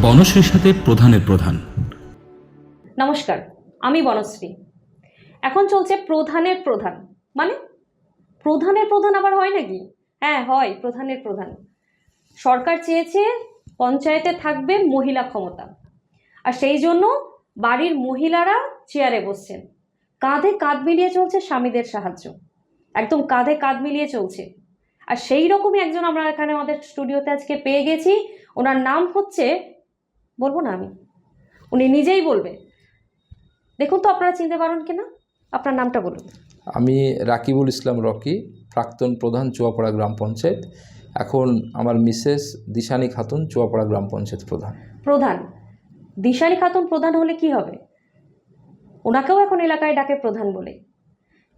বনশ্রীর সাথে প্রধানের প্রধান। নমস্কার, আমি বনশ্রী। এখন চলছে প্রধানের প্রধান, মানে প্রধানের প্রধান আবার হয় নাকি? হ্যাঁ হয়, প্রধানের প্রধান। সরকার চেয়েছে পঞ্চায়েতে থাকবে মহিলা ক্ষমতা, আর সেই জন্য বাড়ির মহিলারা চেয়ারে বসছেন, কাঁধে কাঁধ মিলিয়ে চলছে স্বামীদের সাহায্য, একদম কাঁধে কাঁধ মিলিয়ে চলছে। আর সেই রকমই একজন আমরা এখানে আমাদের স্টুডিওতে আজকে পেয়ে গেছি। ওনার নাম হচ্ছে, বলবো না আমি, উনি নিজেই বলবে। দেখুন তো আপনারা চিনতে পারেন কিনা, আপনার নামটা বলুন। আমি রাকিবুল ইসলাম রকি, প্রাক্তন প্রধান চুয়াপাড়া গ্রাম পঞ্চায়েত। এখন আমার মিসেস দিশানি খাতুন চুয়াপাড়া গ্রাম পঞ্চায়েত প্রধান। প্রধান দিশারি খাতুন প্রধান হলে কি হবে? ওনাকেও এখন এলাকায় ডাকে প্রধান বলে।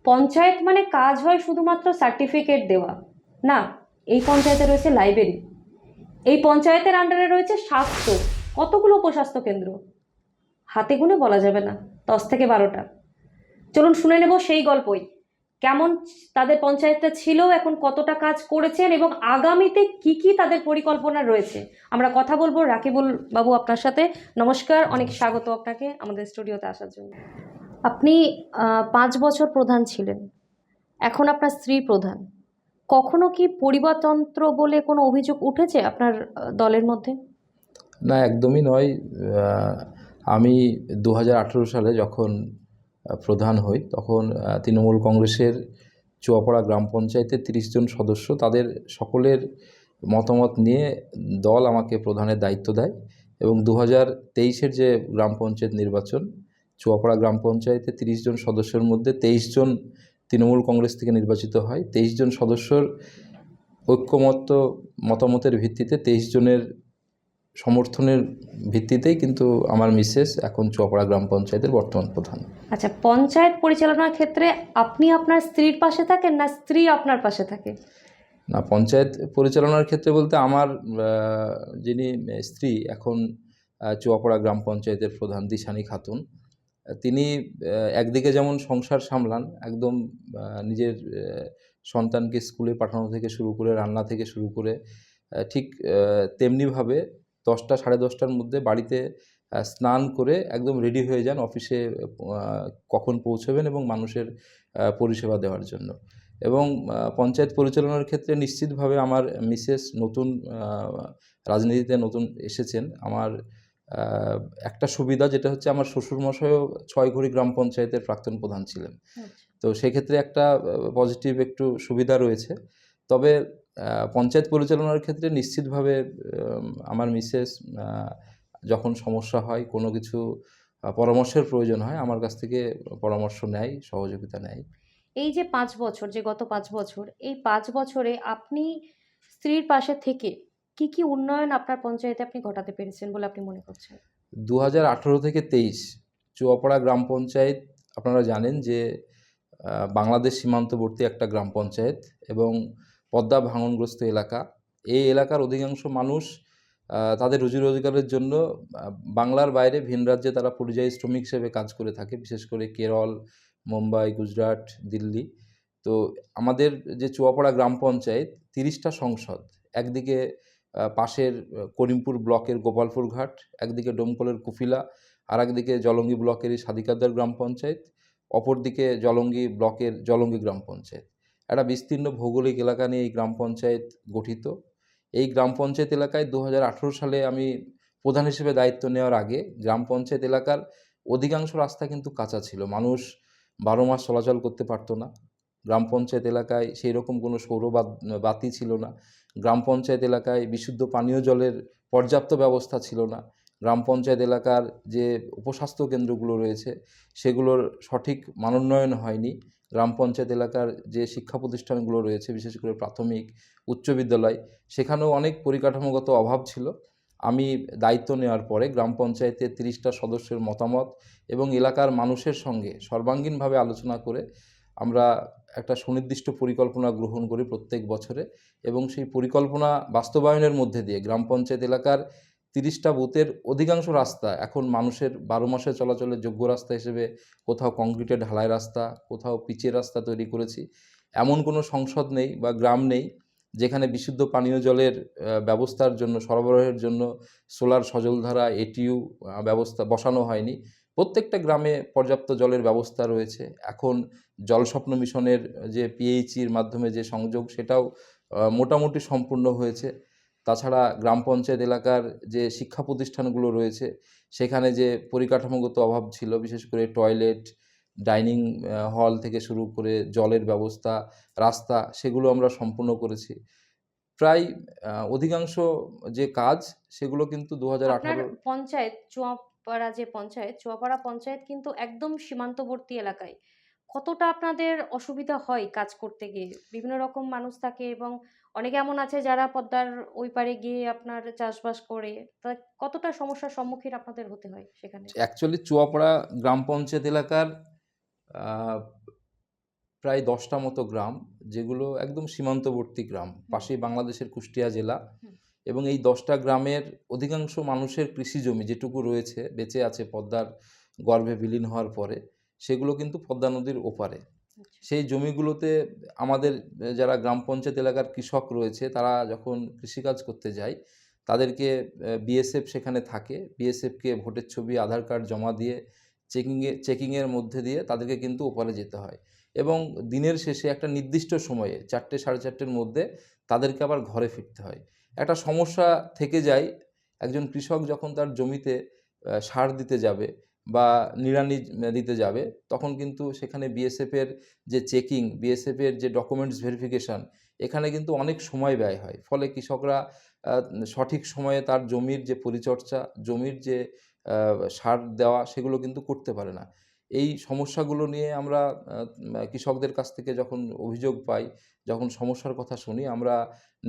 পঞ্চায়েত মানে কাজ হয় শুধুমাত্র সার্টিফিকেট দেওয়া না, এই পঞ্চায়েতে রয়েছে লাইব্রেরি, এই পঞ্চায়েতের আন্ডারে রয়েছে স্বাস্থ্য, কতগুলো উপস্বাস্থ্য কেন্দ্র, হাতে গুনে বলা যাবে না, 10 থেকে 12টা। চলুন শুনে নেব সেই গল্পই, কেমন তাদের পঞ্চায়েতটা ছিল, এখন কতটা কাজ করেছেন এবং আগামীতে কি কি তাদের পরিকল্পনা রয়েছে। আমরা কথা বলবো রাকিবুল বাবু আপনার সাথে। নমস্কার, অনেক স্বাগত আপনাকে আমাদের স্টুডিওতে আসার জন্য। আপনি 5 বছর প্রধান ছিলেন, এখন আপনার স্ত্রী প্রধান। কখনো কি পরিবারতন্ত্র বলে কোনো অভিযোগ উঠেছে আপনার দলের মধ্যে? না, একদমই নয়। আমি 2018 সালে যখন প্রধান হই, তখন তৃণমূল কংগ্রেসের চুয়াপাড়া গ্রাম পঞ্চায়েতে 30 জন সদস্য, তাদের সকলের মতামত নিয়ে দল আমাকে প্রধানের দায়িত্ব দেয়। এবং 2023-এর যে গ্রাম পঞ্চায়েত নির্বাচন, চুয়াপাড়া গ্রাম পঞ্চায়েতে 30 জন সদস্যের মধ্যে 23 জন তৃণমূল কংগ্রেস থেকে নির্বাচিত হয়। 23 জন সদস্যর মতামতের ভিত্তিতে 23 জনের সমর্থনের ভিত্তিতেই কিন্তু আমার মিসেস এখন চুয়াপাড়া গ্রাম পঞ্চায়েতের বর্তমান প্রধান। আচ্ছা, পঞ্চায়েত পরিচালনার ক্ষেত্রে আপনি আপনার স্ত্রীর পাশে থাকেন না স্ত্রী আপনার পাশে থাকে? না, পঞ্চায়েত পরিচালনার ক্ষেত্রে বলতে আমার যিনি স্ত্রী এখন চুয়াপাড়া গ্রাম পঞ্চায়েতের প্রধান দিশানি খাতুন, তিনি একদিকে যেমন সংসার সামলান, একদম নিজের সন্তানকে স্কুলে পাঠানো থেকে শুরু করে, রান্না থেকে শুরু করে, ঠিক তেমনিভাবে 10টা সাড়ে 10টার মধ্যে বাড়িতে স্নান করে একদম রেডি হয়ে যান অফিসে কখন পৌঁছবেন এবং মানুষের পরিষেবা দেওয়ার জন্য। এবং পঞ্চায়েত পরিচালনার ক্ষেত্রে নিশ্চিতভাবে আমার মিসেস নতুন রাজনীতিতে নতুন এসেছেন। আমার একটা সুবিধা যেটা হচ্ছে, আমার শ্বশুরমশাইও 6ঘড়ি গ্রাম পঞ্চায়েতের প্রাক্তন প্রধান ছিলেন। তো সেক্ষেত্রে একটা পজিটিভ একটু সুবিধা রয়েছে। তবে পঞ্চায়েত পরিচালনার ক্ষেত্রে নিশ্চিতভাবে আমার মিসেস যখন সমস্যা হয়, কোনো কিছু পরামর্শের প্রয়োজন হয়, আমার কাছ থেকে পরামর্শ নেয়, সহযোগিতা নেয়। এই যে 5 বছর, যে গত 5 বছর, এই 5 বছরে আপনি স্ত্রীর পাশে থেকে কি কি উন্নয়ন আপনার পঞ্চায়েতে আপনি ঘটাতে পেরেছেন বলে আপনি মনে করছেন? 2018 থেকে 23 চুয়াপাড়া গ্রাম পঞ্চায়েত, আপনারা জানেন যে বাংলাদেশ সীমান্তবর্তী একটা গ্রাম পঞ্চায়েত এবং পদ্মা ভাঙনগ্রস্ত এলাকা। এই এলাকার অধিকাংশ মানুষ তাদের রুজি রোজগারের জন্য বাংলার বাইরে ভিন রাজ্যে তারা পরিযায়ী শ্রমিক হিসেবে কাজ করে থাকে, বিশেষ করে কেরল, মুম্বাই, গুজরাট, দিল্লি। তো আমাদের যে চুয়াপাড়া গ্রাম পঞ্চায়েত, 30টা সংসদ, একদিকে পাশের করিমপুর ব্লকের গোপালপুর ঘাট, একদিকে ডোমকলের কুফিলা, আর একদিকে জলঙ্গি ব্লকেরই সাদিকাদার গ্রাম পঞ্চায়েত, অপরদিকে জলঙ্গি ব্লকের জলঙ্গি গ্রাম পঞ্চায়েত। একটা বিস্তীর্ণ ভৌগোলিক এলাকা নিয়ে এই গ্রাম পঞ্চায়েত গঠিত। এই গ্রাম পঞ্চায়েত এলাকায় 2018 সালে আমি প্রধান হিসেবে দায়িত্ব নেওয়ার আগে গ্রাম পঞ্চায়েত এলাকার অধিকাংশ রাস্তা কিন্তু কাঁচা ছিল, মানুষ 12 মাস চলাচল করতে পারতো না। গ্রাম পঞ্চায়েত এলাকায় সেই রকম কোনো বাতি ছিল না। গ্রাম পঞ্চায়েত এলাকায় বিশুদ্ধ পানীয় জলের পর্যাপ্ত ব্যবস্থা ছিল না। গ্রাম পঞ্চায়েত এলাকার যে উপস্বাস্থ্য কেন্দ্রগুলো রয়েছে, সেগুলোর সঠিক মানোন্নয়ন হয়নি। গ্রাম পঞ্চায়েত এলাকার যে শিক্ষা প্রতিষ্ঠানগুলো রয়েছে, বিশেষ করে প্রাথমিক, উচ্চ বিদ্যালয়, সেখানেও অনেক পরিকাঠামোগত অভাব ছিল। আমি দায়িত্ব নেওয়ার পরে গ্রাম পঞ্চায়েতের 30টা সদস্যের মতামত এবং এলাকার মানুষের সঙ্গে সর্বাঙ্গীনভাবে আলোচনা করে আমরা একটা সুনির্দিষ্ট পরিকল্পনা গ্রহণ করি প্রত্যেক বছরে, এবং সেই পরিকল্পনা বাস্তবায়নের মধ্যে দিয়ে গ্রাম পঞ্চায়েত এলাকার 30টা বুথের অধিকাংশ রাস্তা এখন মানুষের 12 মাসে চলাচলের যোগ্য রাস্তা হিসেবে, কোথাও কংক্রিটের ঢালাই রাস্তা, কোথাও পিচের রাস্তা তৈরি করেছি। এমন কোনো সংসদ নেই বা গ্রাম নেই যেখানে বিশুদ্ধ পানীয় জলের ব্যবস্থার জন্য, সরবরাহের জন্য সোলার সজলধারা এটিইউ ব্যবস্থা বসানো হয়নি। প্রত্যেকটা গ্রামে পর্যাপ্ত জলের ব্যবস্থা রয়েছে। এখন জলস্বপ্ন মিশনের যে পিএইচির মাধ্যমে যে সংযোগ, সেটাও মোটামুটি সম্পূর্ণ হয়েছে। তাছাড়া গ্রাম পঞ্চায়েত এলাকার যে শিক্ষা প্রতিষ্ঠানগুলো রয়েছে, সেখানে যে পরিকাঠামোগত অভাব ছিল, বিশেষ করে টয়লেট, ডাইনিং হল থেকে শুরু করে জলের ব্যবস্থা, রাস্তা, সেগুলো আমরা সম্পূর্ণ করেছি। প্রায় অধিকাংশ যে কাজ, সেগুলো কিন্তু আপনার 2018 পঞ্চায়েত চুয়াপাড়া পঞ্চায়েত কিন্তু একদম সীমান্তবর্তী এলাকায়। কতটা আপনাদের অসুবিধা হয় কাজ করতে গিয়ে? বিভিন্ন রকম মানুষ থাকে এবং অনেকে এমন আছে যারা পদ্মার ওই পারে গিয়ে আপনার চাষবাস করে। তা কতটা সমস্যার সম্মুখীন আপনাদের হতে হয় সেখানে? অ্যাকচুয়ালি চুয়াপাড়া গ্রাম পঞ্চায়েত এলাকার আহ, প্রায় 10টা মতো গ্রাম, যেগুলো একদম সীমান্তবর্তী গ্রাম, পাশেই বাংলাদেশের কুষ্টিয়া জেলা। হুম। এবং এই 10টা গ্রামের অধিকাংশ মানুষের কৃষি জমি যেটুকু রয়েছে, বেঁচে আছে পদ্মার গর্ভে বিলীন হওয়ার পরে, সেগুলো কিন্তু পদ্মা নদীর ওপারে। আচ্ছা। সেই জমিগুলোতে আমাদের যারা গ্রাম পঞ্চায়েত এলাকার কৃষক রয়েছে, তারা যখন কৃষিকাজ করতে যায়, তাদেরকে বিএসএফ সেখানে থাকে। বিএসএফকে ভোটের ছবি, আধার কার্ড জমা দিয়ে চেকিংয়ের মধ্যে দিয়ে তাদেরকে কিন্তু ওপারে যেতে হয়। এবং দিনের শেষে একটা নির্দিষ্ট সময়ে 4টে সাড়ে 4টের মধ্যে তাদেরকে আবার ঘরে ফিরতে হয়। একটা সমস্যা থেকে যায়, একজন কৃষক যখন তার জমিতে সার দিতে যাবে বা নিড়ানি দিতে যাবে, তখন কিন্তু সেখানে বিএসএফের যে চেকিং, বিএসএফের যে ডকুমেন্টস ভেরিফিকেশন, এখানে কিন্তু অনেক সময় ব্যয় হয়। ফলে কৃষকরা সঠিক সময়ে তার জমির যে পরিচর্যা, জমির যে সার দেওয়া, সেগুলো কিন্তু করতে পারে না। এই সমস্যাগুলো নিয়ে আমরা কৃষকদের কাছ থেকে যখন অভিযোগ পাই, যখন সমস্যার কথা শুনি, আমরা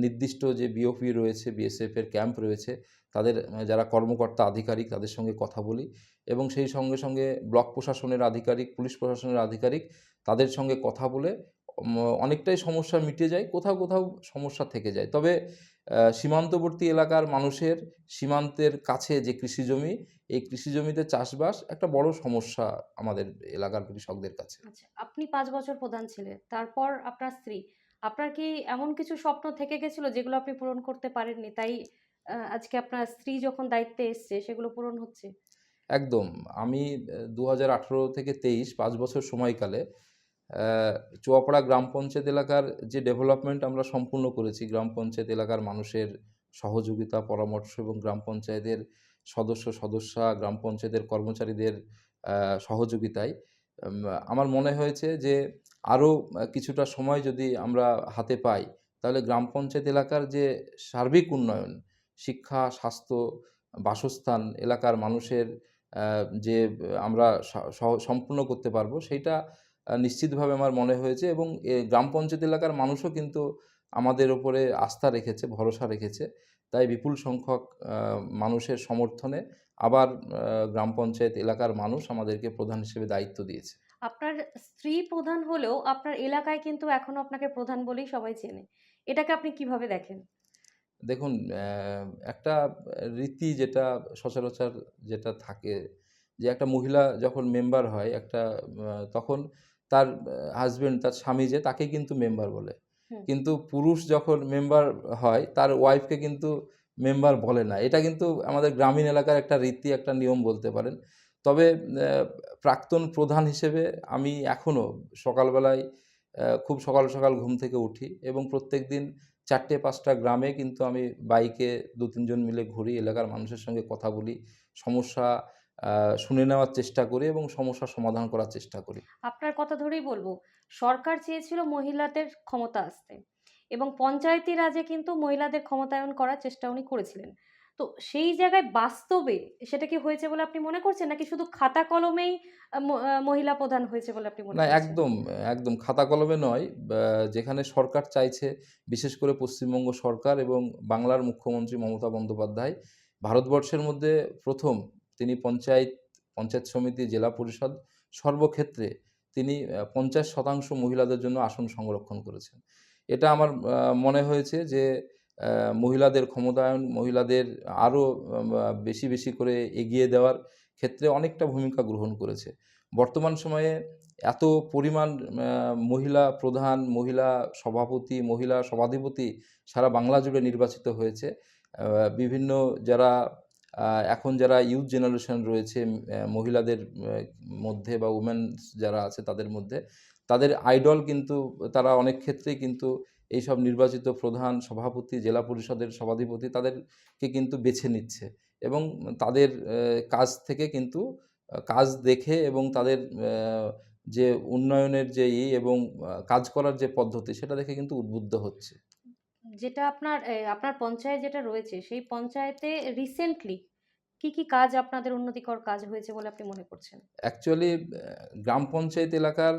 নির্দিষ্ট যে বিওপি রয়েছে, বিএসএফের ক্যাম্প রয়েছে, তাদের যারা কর্মকর্তা আধিকারিক, তাদের সঙ্গে কথা বলি। এবং সেই সঙ্গে সঙ্গে ব্লক প্রশাসনের আধিকারিক, পুলিশ প্রশাসনের আধিকারিক, তাদের সঙ্গে কথা বলে অনেকটাই সমস্যা মিটে যায়। কোথাও কোথাও সমস্যা থেকে যায়। তবে সীমান্তবর্তী এলাকার মানুষের সীমান্তের কাছে যে কৃষিজমি, এই কৃষিজমিতে চাষবাস একটা বড় সমস্যা আমাদের এলাকার কৃষকদের কাছে। আচ্ছা, আপনি 5 বছর প্রধান ছিলেন। তারপর আপনার স্ত্রী। আপনার কি এমন কিছু স্বপ্ন থেকে গেছিল যেগুলো আপনি পূরণ করতে পারেননি? তাই আজকে আপনার স্ত্রী যখন দায়িত্বে এসছে সেগুলো পূরণ হচ্ছে? একদম। আমি 2018 থেকে 23, 5 বছর সময়কালে আ চুয়াপাড়া গ্রাম পঞ্চায়েত এলাকার যে ডেভেলপমেন্ট আমরা সম্পূর্ণ করেছি, গ্রাম পঞ্চায়েত এলাকার মানুষের সহযোগিতা, পরামর্শ এবং গ্রাম পঞ্চায়েতের সদস্যা, গ্রাম পঞ্চায়েতের কর্মচারীদের আ সহযোগিতায় আম আমার মনে হয়েছে যে আরও কিছুটা সময় যদি আমরা হাতে পাই, তাহলে গ্রাম পঞ্চায়েত এলাকার যে সার্বিক উন্নয়ন, শিক্ষা, স্বাস্থ্য, বাসস্থান, এলাকার মানুষের যে আমরা সম্পূর্ণ করতে পারবো, সেইটা নিশ্চিতভাবে আমার মনে হয়েছে। এবং গ্রাম পঞ্চায়েত এলাকার মানুষও কিন্তু আমাদের ওপরে আস্থা রেখেছে, ভরসা রেখেছে। তাই বিপুল সংখ্যক মানুষের সমর্থনে আবার গ্রাম পঞ্চায়েত এলাকার মানুষ আমাদেরকে প্রধান হিসেবে দায়িত্ব দিয়েছে। আপনার স্ত্রী প্রধান হলেও আপনার এলাকায় কিন্তু এখনো আপনাকে প্রধান বলেই সবাই চেনে। এটাকে আপনি কিভাবে দেখেন? দেখুন, একটা রীতি যেটা সচরাচর যেটা থাকে, যে একটা মহিলা যখন মেম্বার হয়, একটা তখন তার হাসব্যান্ড, তার স্বামী, যে তাকে কিন্তু মেম্বার বলে। হুম। কিন্তু পুরুষ যখন মেম্বার হয়, তার ওয়াইফকে কিন্তু মেম্বার বলে না। এটা কিন্তু আমাদের গ্রামীণ এলাকার একটা রীতি, একটা নিয়ম বলতে পারেন। তবে প্রাক্তন প্রধান হিসেবে আমি এখনও সকালবেলায় খুব সকাল সকাল ঘুম থেকে উঠি এবং প্রত্যেকদিন 4টে-5টা গ্রামে কিন্তু আমি বাইকে 2-3 জন মিলে ঘুরি, এলাকার মানুষের সঙ্গে কথা বলি, সমস্যা আ শুনে নেওয়ার চেষ্টা করি এবং সমস্যার সমাধান করার চেষ্টা করি। আপনার কথা ধরেই বলবো, সরকার চেয়েছিল মহিলাদের ক্ষমতা আসতে এবং পঞ্চায়েতি রাজে কিন্তু মহিলাদের ক্ষমতায়ন করার চেষ্টা উনি করেছিলেন। তো সেই জায়গায় বাস্তবে সেটা কি হয়েছে বলে আপনি মনে করছেন? নাকি শুধু খাতা কলমেই মহিলা প্রধান হয়েছে বলে আপনি মনে না, করছেন? একদম, একদম খাতা কলমে নয়। যেখানে সরকার চাইছে, বিশেষ করে পশ্চিমবঙ্গ সরকার এবং বাংলার মুখ্যমন্ত্রী মমতা বন্দ্যোপাধ্যায়, ভারতবর্ষের মধ্যে ১ম তিনি পঞ্চায়েত সমিতি, জেলা পরিষদ, সর্বক্ষেত্রে তিনি ৫০% মহিলাদের জন্য আসন সংরক্ষণ করেছেন। এটা আমার মনে হয়েছে যে মহিলাদের ক্ষমতায়ন, মহিলাদের আরও বেশি, বেশি করে এগিয়ে দেওয়ার ক্ষেত্রে অনেকটা ভূমিকা গ্রহণ করেছে। বর্তমান সময়ে এত পরিমাণ মহিলা প্রধান, মহিলা সভাপতি, মহিলা সভাধিপতি সারা বাংলা জুড়ে নির্বাচিত হয়েছে। বিভিন্ন যারা এখন যারা ইয়ুথ জেনারেশন রয়েছে মহিলাদের মধ্যে বা উমেন্স যারা আছে তাদের মধ্যে, তাদের আইডল কিন্তু তারা অনেক ক্ষেত্রেই কিন্তু এইসব নির্বাচিত প্রধান, সভাপতি, জেলা পরিষদের সভাধিপতি তাদেরকে কিন্তু বেছে নিচ্ছে এবং তাদের কাজ থেকে কিন্তু কাজ দেখে এবং তাদের যে উন্নয়নের যে এবং কাজ করার যে পদ্ধতি সেটা দেখে কিন্তু উদ্বুদ্ধ হচ্ছে। যেটা আপনার পঞ্চায়েত যেটা রয়েছে সেই পঞ্চায়েতে রিসেন্টলি কি কি কাজ আপনাদের উন্নতিকর কাজ হয়েছে বলে আপনি মনে করছেন? অ্যাকচুয়ালি গ্রাম পঞ্চায়েত এলাকার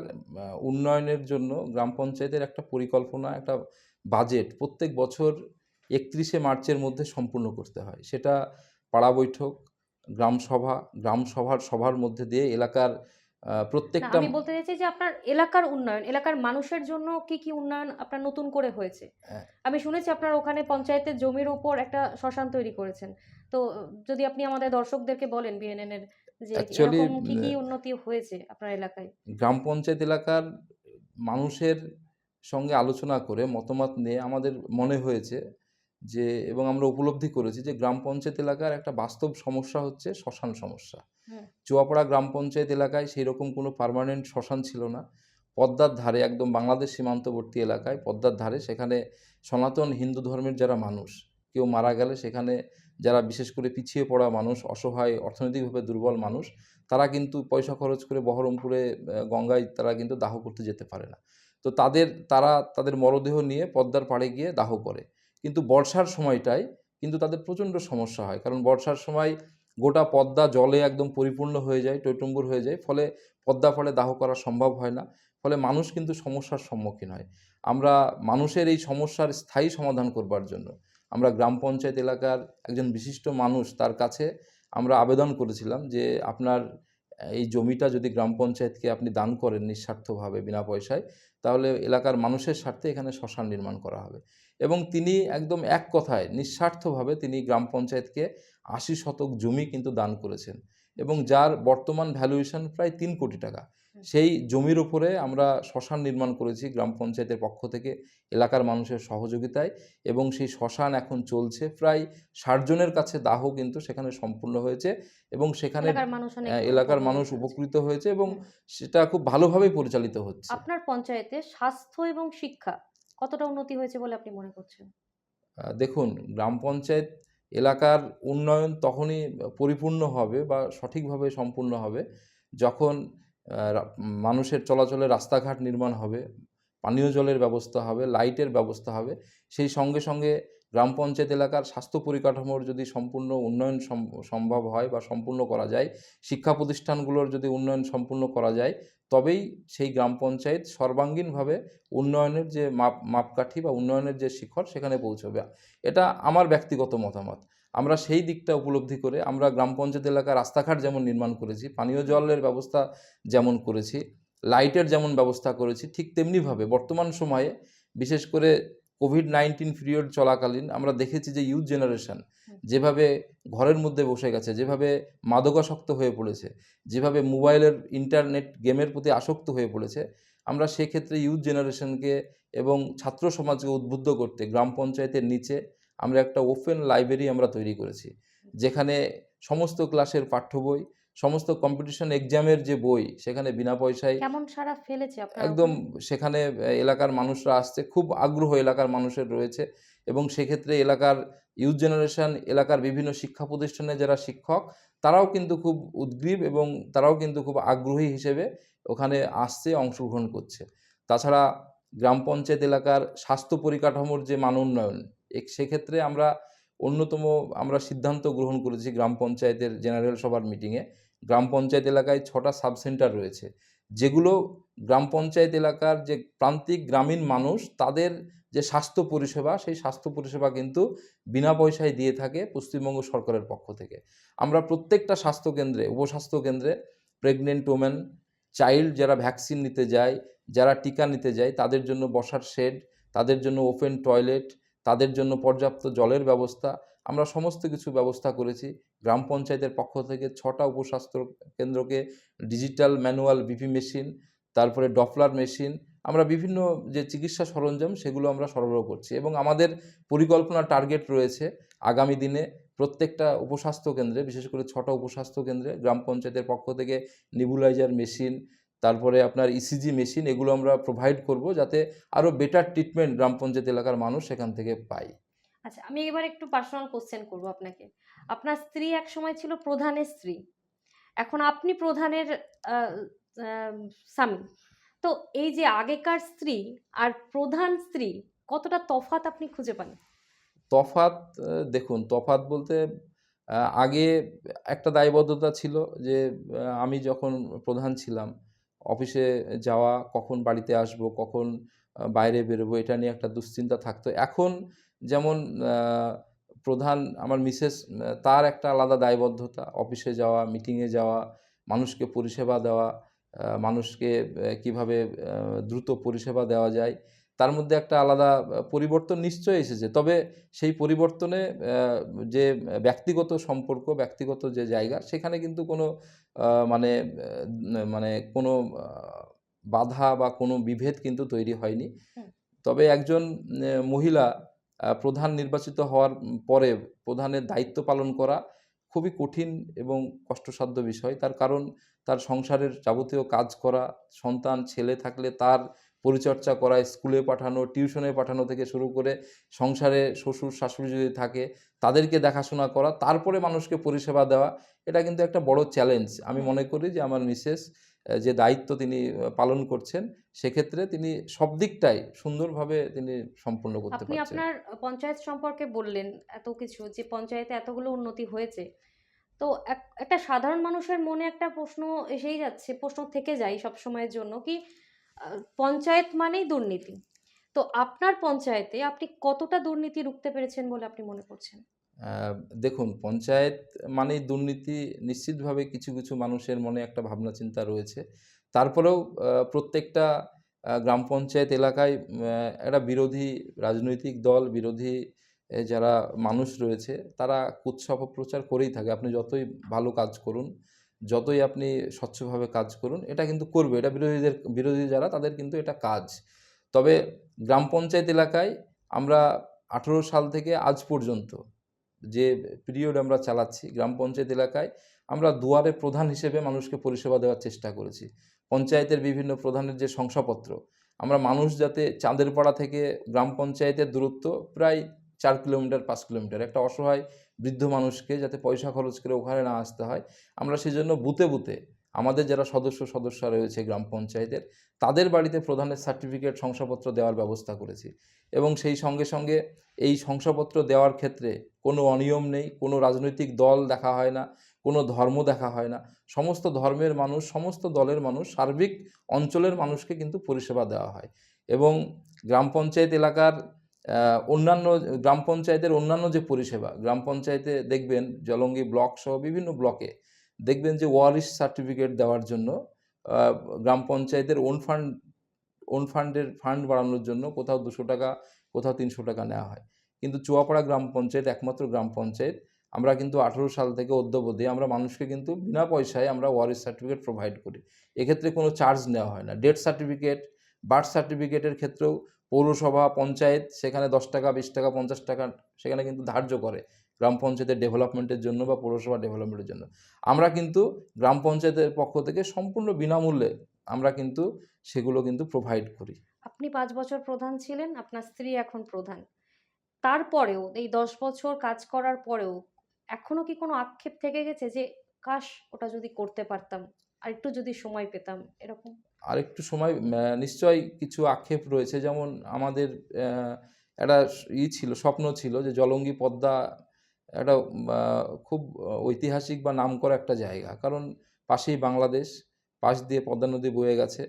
উন্নয়নের জন্য গ্রাম পঞ্চায়েতের একটা পরিকল্পনা, একটা বাজেট প্রত্যেক বছর ৩১শে মার্চের মধ্যে সম্পূর্ণ করতে হয়। সেটা পাড়া বৈঠক, গ্রাম সভার মধ্যে দিয়ে এলাকার না, প্রত্যেকটা আমি বলতে চাইছি যে আপনার এলাকার উন্নয়ন, এলাকার মানুষের জন্য কি কি উন্নয়ন আপনার নতুন করে হয়েছে? অ্যা আমি শুনেছি আপনার ওখানে পঞ্চায়েতের জমির উপর একটা শ্মশান তৈরি করেছেন। তো যদি আপনি আমাদের দর্শকদেরকে বলেন বিএনএন এর যে অ্যাকচুয়ালি এরকম কি কি উন্নতি হয়েছে আপনার এলাকায়? গ্রাম পঞ্চায়েত এলাকার মানুষের সঙ্গে আলোচনা করে মতামত নিয়ে আমাদের মনে হয়েছে যে এবং আমরা উপলব্ধি করেছি যে গ্রাম পঞ্চায়েত এলাকার একটা বাস্তব সমস্যা হচ্ছে শ্মশান সমস্যা। হুম। চুয়াপাড়া গ্রাম পঞ্চায়েত এলাকায় সেইরকম কোনো পার্মানেন্ট শ্মশান ছিল না। পদ্মার ধারে একদম বাংলাদেশ সীমান্তবর্তী এলাকায় পদ্মার ধারে সেখানে সনাতন হিন্দু ধর্মের যারা মানুষ, কেউ মারা গেলে সেখানে যারা বিশেষ করে পিছিয়ে পড়া মানুষ, অসহায় অর্থনৈতিকভাবে দুর্বল মানুষ, তারা কিন্তু পয়সা খরচ করে বহরমপুরে গঙ্গায় তারা কিন্তু দাহ করতে যেতে পারে না। তো তারা তাদের মরদেহ নিয়ে পদ্মার পাড়ে গিয়ে দাহ করে। কিন্তু বর্ষার সময়টায় কিন্তু তাদের প্রচণ্ড সমস্যা হয়। কারণ বর্ষার সময় গোটা পদ্মা জলে একদম পরিপূর্ণ হয়ে যায়, টইটুম্বুর হয়ে যায়। ফলে পদ্মা পাড়ে দাহ করা সম্ভব হয় না। ফলে মানুষ কিন্তু সমস্যার সম্মুখীন হয়। আমরা মানুষের এই সমস্যার স্থায়ী সমাধান করবার জন্য আমরা গ্রাম পঞ্চায়েত এলাকার একজন বিশিষ্ট মানুষ তার কাছে আমরা আবেদন করেছিলাম যে আপনার এই জমিটা যদি গ্রাম পঞ্চায়েতকে আপনি দান করেন নিঃস্বার্থভাবে বিনা পয়সায়, তাহলে এলাকার মানুষের স্বার্থে এখানে শ্মশান নির্মাণ করা হবে। এবং তিনি একদম এক কথায় নিঃস্বার্থভাবে তিনি গ্রাম পঞ্চায়েতকে ৮০ শতক জমি কিন্তু দান করেছেন এবং যার বর্তমান ভ্যালুয়েশন প্রায় ৩ কোটি টাকা। সেই জমির উপরে আমরা শ্মশান নির্মাণ করেছি গ্রাম পঞ্চায়েতের পক্ষ থেকে এলাকার মানুষের সহযোগিতায় এবং সেই শ্মশান এখন চলছে। প্রায় ৬০ জনের কাছে দাহ কিন্তু সেখানে সম্পূর্ণ হয়েছে এবং সেখানে এলাকার মানুষ অনেক এলাকার উপভোগ মানুষ করেছে। উপকৃত হয়েছে এবং হুম। সেটা খুব ভালোভাবেই পরিচালিত হচ্ছে। আপনার পঞ্চায়েতে স্বাস্থ্য এবং শিক্ষা কতটা উন্নতি হয়েছে বলে আপনি মনে করছেন? দেখুন গ্রাম পঞ্চায়েত এলাকার উন্নয়ন তখনই পরিপূর্ণ হবে বা সঠিকভাবে সম্পূর্ণ হবে যখন মানুষের চলাচলের রাস্তাঘাট নির্মাণ হবে, পানীয় জলের ব্যবস্থা হবে, লাইটের ব্যবস্থা হবে। সেই সঙ্গে সঙ্গে গ্রাম পঞ্চায়েত এলাকার স্বাস্থ্য পরিকাঠামোর যদি সম্পূর্ণ উন্নয়ন সম্ভব হয় বা সম্পূর্ণ করা যায়, শিক্ষা প্রতিষ্ঠানগুলোর যদি উন্নয়ন সম্পূর্ণ করা যায়, তবেই সেই গ্রাম পঞ্চায়েত সর্বাঙ্গীনভাবে উন্নয়নের যে মাপকাঠি বা উন্নয়নের যে শিখর সেখানে পৌঁছবে। এটা আমার ব্যক্তিগত মতামত। আমরা সেই দিকটা উপলব্ধি করে আমরা গ্রাম পঞ্চায়েত এলাকার রাস্তাঘাট যেমন নির্মাণ করেছি, পানীয় জলের ব্যবস্থা যেমন করেছি, লাইটের যেমন ব্যবস্থা করেছি, ঠিক তেমনিভাবে বর্তমান সময়ে বিশেষ করে কোভিড-19 পিরিয়ড চলাকালীন আমরা দেখেছি যে ইয়ুথ জেনারেশন যেভাবে ঘরের মধ্যে বসে গেছে, যেভাবে মাদকাসক্ত হয়ে পড়েছে, যেভাবে মোবাইলের ইন্টারনেট গেমের প্রতি আসক্ত হয়ে পড়েছে, আমরা সেক্ষেত্রে ইয়ুথ জেনারেশনকে এবং ছাত্র সমাজকে উদ্বুদ্ধ করতে গ্রাম পঞ্চায়েতের নিচে আমরা একটা ওপেন লাইব্রেরি আমরা তৈরি করেছি। যেখানে সমস্ত ক্লাসের পাঠ্য বই, সমস্ত কম্পিটিশন এক্সামের যে বই সেখানে বিনা পয়সায় কেমন সাড়া ফেলেছে আপনার একদম ওখানে? সেখানে এলাকার মানুষরা আসছে, খুব আগ্রহ এলাকার মানুষের রয়েছে এবং সেক্ষেত্রে এলাকার ইয়ুথ জেনারেশন, এলাকার বিভিন্ন শিক্ষা প্রতিষ্ঠানে যারা শিক্ষক, তারাও কিন্তু খুব উদগ্রীব এবং তারাও কিন্তু খুব আগ্রহী হিসেবে ওখানে আসছে, অংশগ্রহণ করছে। তাছাড়া গ্রাম পঞ্চায়েত এলাকার স্বাস্থ্য পরিকাঠামোর যে মান উন্নয়ন, সেক্ষেত্রে আমরা সিদ্ধান্ত গ্রহণ করেছি গ্রাম পঞ্চায়েতের জেনারেল সভার মিটিংয়ে। গ্রাম পঞ্চায়েত এলাকায় ৬টা সাব সেন্টার রয়েছে, যেগুলো গ্রাম পঞ্চায়েত এলাকার যে প্রান্তিক গ্রামীণ মানুষ তাদের যে স্বাস্থ্য পরিষেবা, সেই স্বাস্থ্য পরিষেবা কিন্তু বিনা পয়সায় দিয়ে থাকে পশ্চিমবঙ্গ সরকারের পক্ষ থেকে। আমরা প্রত্যেকটা স্বাস্থ্যকেন্দ্রে, উপস্বাস্থ্য কেন্দ্রে প্রেগনেন্ট ওমেন, চাইল্ড যারা ভ্যাকসিন নিতে যায়, যারা টিকা নিতে যায়, তাদের জন্য বসার শেড, তাদের জন্য ওপেন টয়লেট, তাদের জন্য পর্যাপ্ত জলের ব্যবস্থা আমরা সমস্ত কিছু ব্যবস্থা করেছি। গ্রাম পঞ্চায়েতের পক্ষ থেকে 6টা উপস্বাস্থ্য কেন্দ্রকে ডিজিটাল ম্যানুয়াল বিপি মেশিন, তারপরে ডপলার মেশিন, আমরা বিভিন্ন যে চিকিৎসা সরঞ্জাম সেগুলো আমরা সরবরাহ করছি এবং আমাদের পরিকল্পনা টার্গেট রয়েছে আগামী দিনে প্রত্যেকটা উপস্বাস্থ্য কেন্দ্রে, বিশেষ করে 6টা উপস্বাস্থ্য কেন্দ্রে গ্রাম পঞ্চায়েতের পক্ষ থেকে নেবুলাইজার মেশিন, তারপরে আপনার ইসিজি মেশিন, এগুলো আমরা প্রোভাইড করব যাতে আরও বেটার ট্রিটমেন্ট গ্রাম পঞ্চায়েত এলাকার মানুষ সেখান থেকে পায়। আচ্ছা, আমি এবার একটু পার্সোনাল কোশ্চেন করব আপনাকে। আপনার স্ত্রী এক সময় ছিল প্রধানের স্ত্রী, এখন আপনি প্রধানের আহ, আহ, স্বামী। তো এই যে আগেকার স্ত্রী আর প্রধান স্ত্রী, কতটা তফাৎ আপনি খুঁজে পান? তফাৎ, দেখুন তফাৎ বলতে আগে একটা দায়বদ্ধতা ছিল যে আমি যখন প্রধান ছিলাম অফিসে যাওয়া, কখন বাড়িতে আসব, কখন বাইরে বেরোবো, এটা নিয়ে একটা দুশ্চিন্তা থাকতো। এখন যেমন প্রধান আমার মিসেস, তার একটা আলাদা দায়বদ্ধতা, অফিসে যাওয়া, মিটিংয়ে যাওয়া, মানুষকে পরিষেবা দেওয়া, মানুষকে কিভাবে দ্রুত পরিষেবা দেওয়া যায়, তার মধ্যে একটা আলাদা পরিবর্তন নিশ্চয়ই এসেছে। তবে সেই পরিবর্তনে যে ব্যক্তিগত সম্পর্ক, ব্যক্তিগত যে জায়গা, সেখানে কিন্তু কোনো মানে কোনো বাধা বা কোনো বিভেদ কিন্তু তৈরি হয়নি। হুম। তবে একজন মহিলা প্রধান নির্বাচিত হওয়ার পরে প্রধানের দায়িত্ব পালন করা খুবই কঠিন এবং কষ্টসাধ্য বিষয়। তার কারণ তার সংসারের যাবতীয় কাজ করা, সন্তান ছেলে থাকলে তার পরিচর্যা করা, স্কুলে পাঠানো, টিউশনে পাঠানো থেকে শুরু করে সংসারে শ্বশুর শাশুড়ি যদি থাকে তাদেরকে দেখাশোনা করা, তারপরে মানুষকে পরিষেবা দেওয়া, এটা কিন্তু একটা বড় চ্যালেঞ্জ। আমি হুম। মনে করি যে আমার মিসেস যে দায়িত্ব তিনি পালন করছেন, সেক্ষেত্রে তিনি সব দিকটাই সুন্দরভাবে তিনি সম্পূর্ণ করতে আপনি পারছেন। আপনার পঞ্চায়েত সম্পর্কে বললেন এত কিছু, যে পঞ্চায়েতে এতগুলো উন্নতি হয়েছে। তো একটা সাধারণ মানুষের মনে একটা প্রশ্ন এসেই যাচ্ছে, প্রশ্ন থেকে যায় সব সময়ের জন্য, কি পঞ্চায়েত মানেই দুর্নীতি। তো আপনার পঞ্চায়েতে আপনি কতটা দুর্নীতি রুখতে পেরেছেন বলে আপনি মনে করছেন? দেখুন, পঞ্চায়েত মানেই দুর্নীতি, নিশ্চিতভাবে কিছু কিছু মানুষের মনে একটা ভাবনা চিন্তা রয়েছে। তারপরেও প্রত্যেকটা গ্রাম পঞ্চায়েত এলাকায় একটা বিরোধী রাজনৈতিক দল, বিরোধী যারা মানুষ রয়েছে, তারা কুৎসা অপপ্রচার করেই থাকে। আপনি যতই ভালো কাজ করুন, যতই আপনি স্বচ্ছভাবে কাজ করুন, এটা কিন্তু করবে। এটা বিরোধী যারা, তাদের কিন্তু এটা কাজ। তবে গ্রাম পঞ্চায়েত এলাকায় আমরা 18 সাল থেকে আজ পর্যন্ত যে পিরিয়ড আমরা চালাচ্ছি, গ্রাম পঞ্চায়েত এলাকায় আমরা দুয়ারে প্রধান হিসেবে মানুষকে পরিষেবা দেওয়ার চেষ্টা করেছি। পঞ্চায়েতের বিভিন্ন প্রধানের যে শংসাপত্র, আমরা মানুষ যাতে চাঁদেরপাড়া থেকে গ্রাম পঞ্চায়েতের দূরত্ব প্রায় 4 কিলোমিটার 5 কিলোমিটার, একটা অসহায় বৃদ্ধ মানুষকে যাতে পয়সা খরচ করে ওখানে না আসতে হয়, আমরা সেজন্য বুথে বুথে আমাদের যারা সদস্যরা রয়েছে গ্রাম পঞ্চায়েতের, তাদের বাড়িতে প্রধানের সার্টিফিকেট, শংসাপত্র দেওয়ার ব্যবস্থা করেছি। এবং সেই সঙ্গে সঙ্গে এই শংসাপত্র দেওয়ার ক্ষেত্রে কোনো অনিয়ম নেই, কোনো রাজনৈতিক দল দেখা হয় না, কোনো ধর্ম দেখা হয় না। সমস্ত ধর্মের মানুষ, সমস্ত দলের মানুষ, সার্বিক অঞ্চলের মানুষকে কিন্তু পরিষেবা দেওয়া হয়। এবং গ্রাম পঞ্চায়েত এলাকার অন্যান্য গ্রাম পঞ্চায়েতের অন্যান্য যে পরিষেবা, গ্রাম পঞ্চায়েতে দেখবেন জলঙ্গি ব্লক সহ বিভিন্ন ব্লকে দেখবেন যে ওয়ারিশ সার্টিফিকেট দেওয়ার জন্য গ্রাম পঞ্চায়েতের ফান্ডের ফান্ড বাড়ানোর জন্য কোথাও 200 টাকা, কোথাও 300 টাকা নেওয়া হয়। কিন্তু চুয়াপাড়া গ্রাম পঞ্চায়েত একমাত্র গ্রাম পঞ্চায়েত, আমরা কিন্তু 18 সাল থেকে অদ্যাবধি আমরা মানুষকে কিন্তু বিনা পয়সায় আমরা ওয়ারিশ সার্টিফিকেট প্রোভাইড করি। এক্ষেত্রে কোনো চার্জ নেওয়া হয় না। ডেথ সার্টিফিকেট, বার্থ সার্টিফিকেটের ক্ষেত্রেও পৌরসভা, পঞ্চায়েত সেখানে 10 টাকা, 20 টাকা, 50 টাকা সেখানে কিন্তু ধার্য করে গ্রাম পঞ্চায়েতের ডেভেলপমেন্টের জন্য বা পৌরসভা ডেভেলপমেন্টের জন্য। আমরা কিন্তু গ্রাম পঞ্চায়েতের পক্ষ থেকে সম্পূর্ণ বিনামূল্যে আমরা কিন্তু সেগুলো কিন্তু প্রোভাইড করি। আপনি 5 বছর প্রধান ছিলেন, আপনার স্ত্রী এখন প্রধান। তারপরেও এই 10 বছর কাজ করার পরেও এখনো কি কোনো আক্ষেপ থেকে গেছে যে কাশ ওটা যদি করতে পারতাম, আর একটু যদি সময় পেতাম, এরকম? আরেকটু সময় নিশ্চয়ই কিছু আক্ষেপ রয়েছে। যেমন আমাদের একটা ছিল, স্বপ্ন ছিল যে জলঙ্গি পদ্মা একটা খুব ঐতিহাসিক বা নামকরা একটা জায়গা। কারণ পাশেই বাংলাদেশ, পাশ দিয়ে পদ্মা নদী বয়ে গেছে।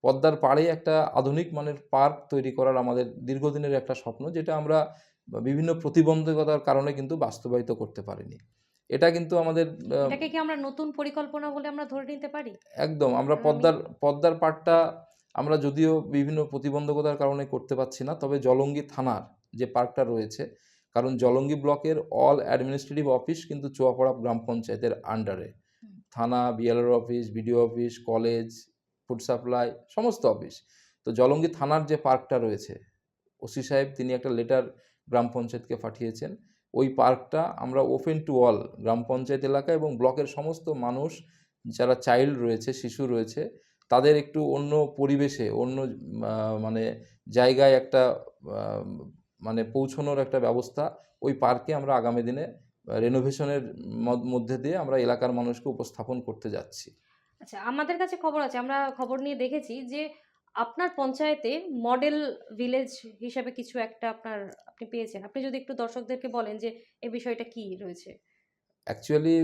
পদ্মার পাড়ে একটা আধুনিক মানের পার্ক তৈরি করার আমাদের দীর্ঘদিনের একটা স্বপ্ন, যেটা আমরা বিভিন্ন প্রতিবন্ধকতার কারণে কিন্তু বাস্তবায়িত করতে পারিনি। এটা কিন্তু আমাদের এটাকে কি আমরা নতুন পরিকল্পনা বলে আমরা ধরে নিতে পারি? একদম আমরা আগামী পদ্মার পাড়টা আমরা যদিও বিভিন্ন প্রতিবন্ধকতার কারণে করতে পারছি না, তবে জলঙ্গি থানার যে পার্কটা রয়েছে, কারণ জলঙ্গি ব্লকের অল অ্যাডমিনিস্ট্রেটিভ অফিস কিন্তু চুয়াপাড়া গ্রাম পঞ্চায়েতের আন্ডারে। থানা, BLR office, BDO office, college, food supply, সমস্ত অফিস। তো জলঙ্গি থানার যে পার্কটা রয়েছে, ওসি সাহেব তিনি একটা লেটার গ্রাম পঞ্চায়েতকে পাঠিয়েছেন। ওই পার্কটা আমরা ওপেন টু অল গ্রাম পঞ্চায়েত এলাকা এবং ব্লকের সমস্ত মানুষ যারা চাইল্ড রয়েছে, শিশু রয়েছে, তাদের একটু অন্য পরিবেশে, অন্য মানে জায়গায় একটা মানে পৌঁছানোর একটা ব্যবস্থা ওই পার্কে আমরা আগামী দিনে রেনোভেশনের মধ্যে দিয়ে আমরা এলাকার মানুষকে উপস্থাপন করতে যাচ্ছি। আচ্ছা, আমাদের কাছে খবর আছে, আমরা খবর নিয়ে দেখেছি যে আপনার পঞ্চায়েতে মডেল ভিলেজ হিসাবে কিছু একটা আপনি পেয়েছেন। আপনি যদি একটু দর্শকদেরকে বলেন যে এই বিষয়টা কি রয়েছে। অ্যাকচুয়ালি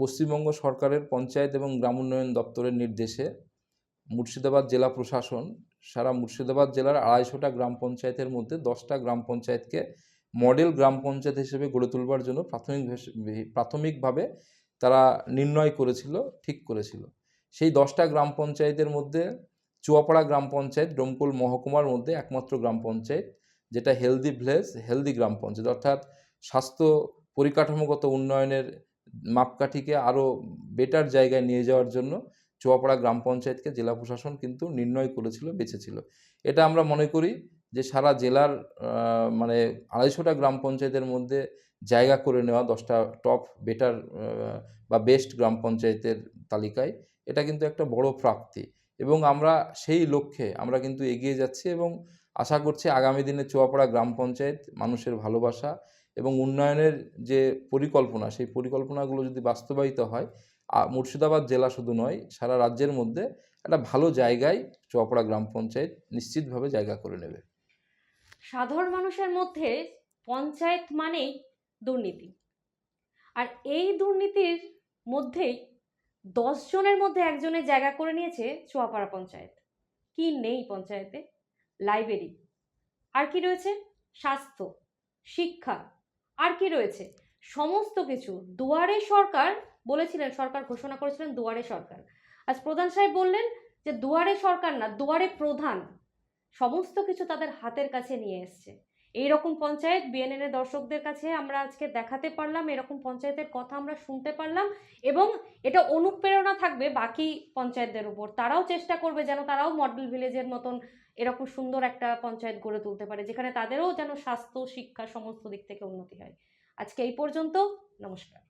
পশ্চিমবঙ্গ সরকারের পঞ্চায়েত এবং গ্রাম উন্নয়ন দপ্তরের নির্দেশে মুর্শিদাবাদ জেলা প্রশাসন সারা মুর্শিদাবাদ জেলার 250টা গ্রাম পঞ্চায়েতের মধ্যে 10টা গ্রাম পঞ্চায়েতকে মডেল গ্রাম পঞ্চায়েত হিসেবে গড়ে তুলবার জন্য প্রাথমিকভাবে তারা নির্ণয় করেছিল, ঠিক করেছিল। সেই 10টা গ্রাম পঞ্চায়েতের মধ্যে চুয়াপাড়া গ্রাম পঞ্চায়েত ডোমকল মহকুমার মধ্যে একমাত্র গ্রাম পঞ্চায়েত যেটা হেলদি ভিলেজ, হেলদি গ্রাম পঞ্চায়েত, অর্থাৎ স্বাস্থ্য পরিকাঠামোগত উন্নয়নের মাপকাঠিকে আরও বেটার জায়গায় নিয়ে যাওয়ার জন্য চুয়াপাড়া গ্রাম পঞ্চায়েতকে জেলা প্রশাসন কিন্তু নির্ণয় করেছিল, বেছেছিল। এটা আমরা মনে করি যে সারা জেলার মানে 250টা গ্রাম পঞ্চায়েতের মধ্যে জায়গা করে নেওয়া 10টা টপ বেটার বা বেস্ট গ্রাম পঞ্চায়েতের তালিকায়, এটা কিন্তু একটা বড় প্রাপ্তি এবং আমরা সেই লক্ষ্যে আমরা কিন্তু এগিয়ে যাচ্ছি এবং আশা করছি আগামী দিনে চুয়াপাড়া গ্রাম পঞ্চায়েত মানুষের ভালোবাসা এবং উন্নয়নের যে পরিকল্পনা, সেই পরিকল্পনাগুলো যদি বাস্তবায়িত হয়, মুর্শিদাবাদ জেলা শুধু নয়, সারা রাজ্যের মধ্যে একটা ভালো জায়গায় চুয়াপাড়া গ্রাম পঞ্চায়েত নিশ্চিতভাবে জায়গা করে নেবে। সাধারণ মানুষের মধ্যে পঞ্চায়েত মানেই দুর্নীতি, আর এই দুর্নীতির মধ্যেই 10 জনের মধ্যে একজনের জায়গা করে নিয়েছে চুয়াপাড়া পঞ্চায়েত। কি নেই পঞ্চায়েতে? লাইব্রেরি, আর কি রয়েছে? স্বাস্থ্য, শিক্ষা, আর কি রয়েছে? সমস্ত কিছু। দুয়ারে সরকার বলেছিলেন, সরকার ঘোষণা করেছিলেন দুয়ারে সরকার। আজ প্রধান সাহেব বললেন যে দুয়ারে সরকার না, দুয়ারে প্রধান। সমস্ত কিছু তাদের হাতের কাছে নিয়ে এসছে। এইরকম পঞ্চায়েত বিএনএন এর দর্শকদের কাছে আমরা আজকে দেখাতে পারলাম, এরকম পঞ্চায়েতের কথা আমরা শুনতে পারলাম, এবং এটা অনুপ্রেরণা থাকবে বাকি পঞ্চায়েতদের উপর। তারাও চেষ্টা করবে যেন তারাও মডেল ভিলেজের মতন এরকম সুন্দর একটা পঞ্চায়েত গড়ে তুলতে পারে, যেখানে তাদেরও যেন স্বাস্থ্য, শিক্ষা সমস্ত দিক থেকে উন্নতি হয়। আজকে এই পর্যন্ত। নমস্কার।